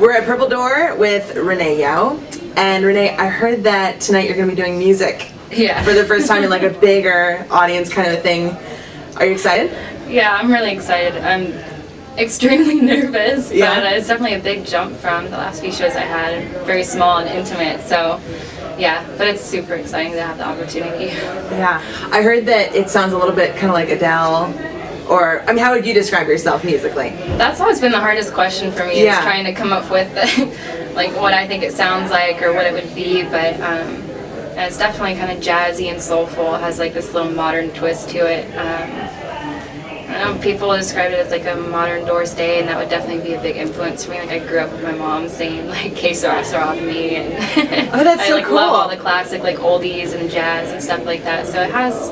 We're at Purple Door with Renee Yohe. And Renee, I heard that tonight you're going to be doing music for the first time in like a bigger audience kind of a thing. Are you excited? Yeah, I'm really excited. I'm extremely nervous, but it's definitely a big jump from the last few shows I had. Very small and intimate, so yeah, but it's super exciting to have the opportunity. Yeah, I heard that it sounds a little bit kind of like Adele. Or, I mean, how would you describe yourself musically? That's always been the hardest question for me, is trying to come up with like what I think it sounds like or what it would be, but it's definitely kind of jazzy and soulful. It has like this little modern twist to it. I don't know, people describe it as like a modern Doors Day, and that would definitely be a big influence for me. Like, I grew up with my mom singing like Que Sera Sera to me, and that's so I cool. love all the classic like oldies and jazz and stuff like that, so it has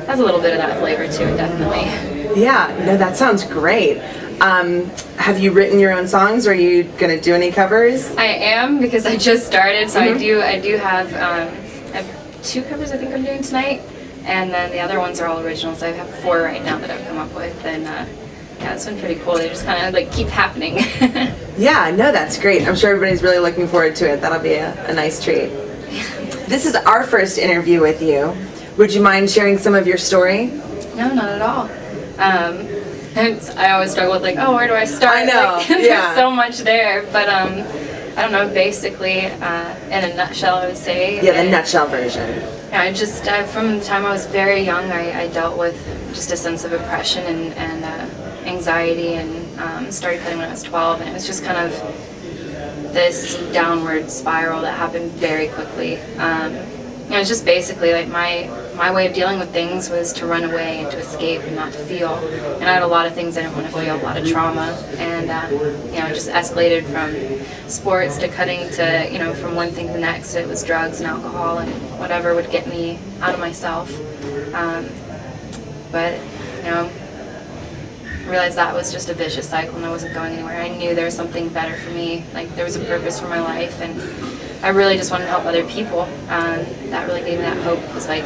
a little bit of that flavor to it, definitely. Yeah, no, that sounds great. Have you written your own songs, or are you going to do any covers? I am, because I just started, so I do have, I have 2 covers I think I'm doing tonight, and then the other ones are all originals. I have 4 right now that I've come up with, and yeah, it's been pretty cool. They just kind of like keep happening. Yeah, no, that's great. I'm sure everybody's really looking forward to it. That'll be a nice treat. This is our first interview with you. Would you mind sharing some of your story? No, not at all. And I always struggle with like, oh, where do I start? I know, like, there's so much there, but I don't know, basically, in a nutshell, I would say. Yeah, the nutshell version. Yeah, from the time I was very young, I dealt with just a sense of oppression and anxiety, and started cutting when I was 12, and it was just kind of this downward spiral that happened very quickly. It was just basically like my way of dealing with things was to run away and to escape and not to feel. And I had a lot of things I didn't want to feel, a lot of trauma, and it just escalated from sports to cutting to, from one thing to the next. It was drugs and alcohol and whatever would get me out of myself. But I realized that was just a vicious cycle and I wasn't going anywhere. I knew there was something better for me, like there was a purpose for my life, and I really just wanted to help other people. That really gave me that hope. It was like,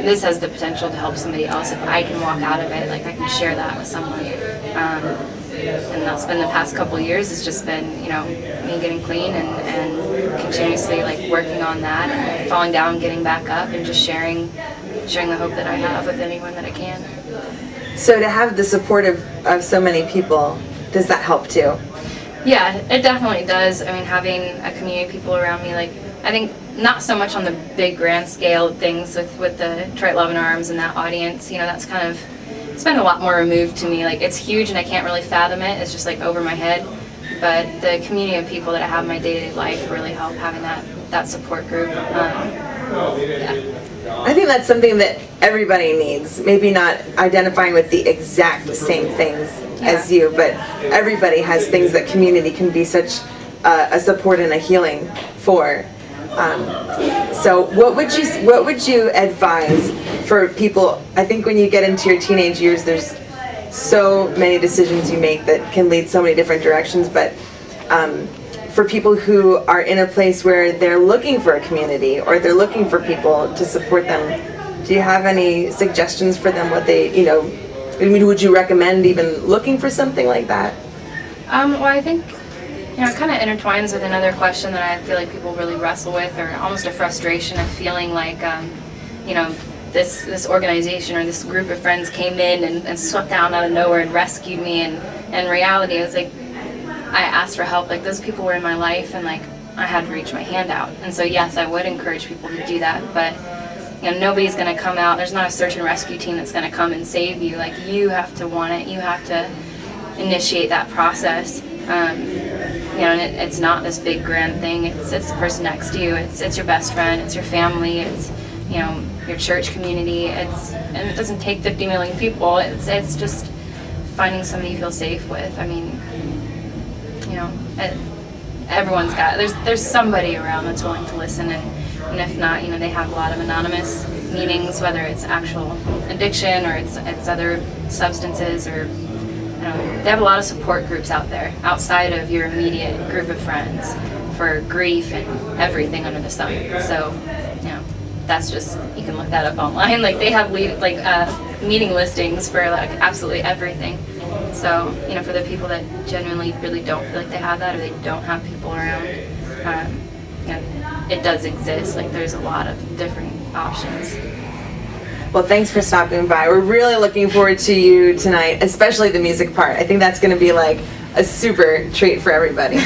this has the potential to help somebody else. If I can walk out of it, like I can share that with someone. And that's been the past couple of years. It's just been, me getting clean and continuously like working on that, and falling down, getting back up, and just sharing the hope that I have with anyone that I can. So to have the support of so many people, does that help too? Yeah, it definitely does. I mean, having a community of people around me, like, I think not so much on the big grand scale of things with the Detroit Love and Arms and that audience, that's kind of, it's been a lot more removed to me. Like, it's huge and I can't really fathom it. It's just like over my head. But the community of people that I have in my day-to-day life really help, having that support group. Yeah. I think that's something that everybody needs. Maybe not identifying with the exact same things as you, but everybody has things that community can be such a support and a healing for. So what would you advise for people? I think when you get into your teenage years, there's so many decisions you make that can lead so many different directions, but for people who are in a place where they're looking for a community or they're looking for people to support them, do you have any suggestions for them? What they, would you recommend even looking for something like that? Well, I think, it kind of intertwines with another question that I feel like people really wrestle with, or almost a frustration of feeling like, this organization or this group of friends came in and swept down out of nowhere and rescued me, and in reality, it was like, I asked for help. Like, those people were in my life, and like I had to reach my hand out. And so yes, I would encourage people to do that, but nobody's going to come out. There's not a search and rescue team that's going to come and save you. Like, you have to want it. You have to initiate that process. And it's not this big grand thing. It's the person next to you. It's your best friend. It's your family. It's your church community. And it doesn't take 50 million people. It's just finding somebody you feel safe with. I mean, everyone's got, there's somebody around that's willing to listen, and if not, they have a lot of anonymous meetings, whether it's actual addiction or it's other substances, or they have a lot of support groups out there outside of your immediate group of friends for grief and everything under the sun. So that's just, you can look that up online. Like, they have meeting listings for like absolutely everything. So, you know, for the people that genuinely really don't feel like they have that, or they don't have people around, you know, it does exist. Like, there's a lot of different options. Well, thanks for stopping by. We're really looking forward to you tonight, especially the music part. I think that's going to be like a super treat for everybody.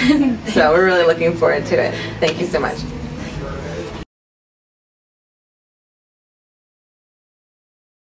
So we're really looking forward to it. Thank you so much.